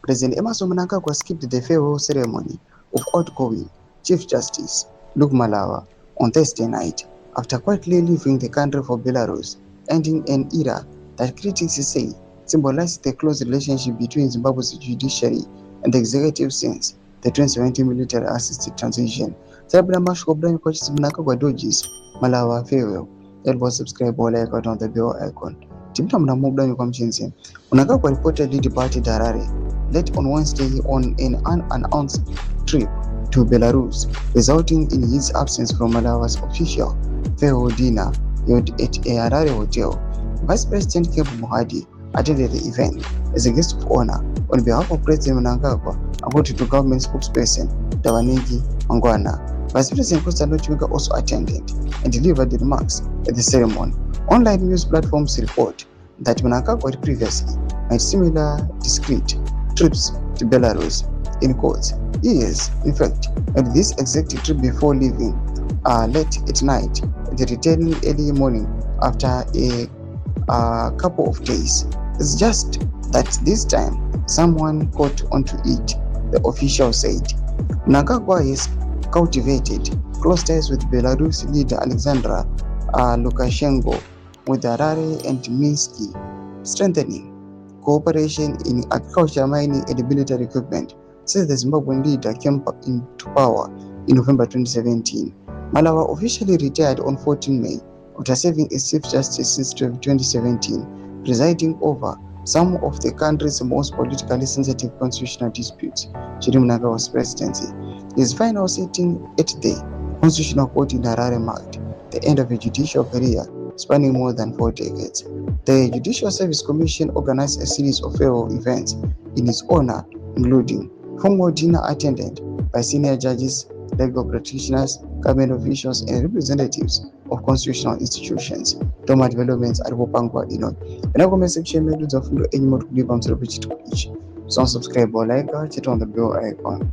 President Emerson Mnangagwa skipped the farewell ceremony of outgoing Chief Justice Luke Malaba on Thursday night after quietly leaving the country for Belarus, ending an era that critics say symbolized the close relationship between Zimbabwe's judiciary and the executive since the 2017 military-assisted transition. Sabina Mashko Brian coaches Mnangagwa dodges Malaba farewell. Elbow subscribe or like out on the bell icon. Timta Mnamubla Mchamchinzi. Mnangagwa reportedly departed Harare late on Wednesday on an unannounced trip to Belarus, resulting in his absence from Malaba's official farewell dinner held at a Harare hotel. Vice President Kemp Mohadi attended the event as a guest of honor on behalf of President Mnangagwa, according to government spokesperson Dawanigi Mangwana. Vice President Costa Nochimika also attended and delivered the remarks at the ceremony. Online news platforms report that Mnangagwa had previously made similar discreet trips to Belarus. In quotes, he has, in fact, made this exact trip before leaving late at night and returning early morning after a couple of days. It's just that this time someone caught onto it, the official said. Mnangagwa has cultivated close ties with Belarus leader Alexander Lukashenko, with Harare and Minsk, strengthening cooperation in agriculture, mining, and military equipment since the Zimbabwean leader came into power in November 2017. Malaba officially retired on 14 May after serving as Chief Justice since 2017, presiding over some of the country's most politically sensitive constitutional disputes during Mnangagwa's presidency. His final sitting at the Constitutional Court in Harare marked the end of a judicial career spanning more than 4 decades. The Judicial Service Commission organized a series of farewell events in his honor, including formal dinner attended by senior judges, legal practitioners, government officials, and representatives of constitutional institutions. Toma developments at Wopangwa, In a comment section, made of any more to give them to the page. So subscribe or like, hit on the bell icon.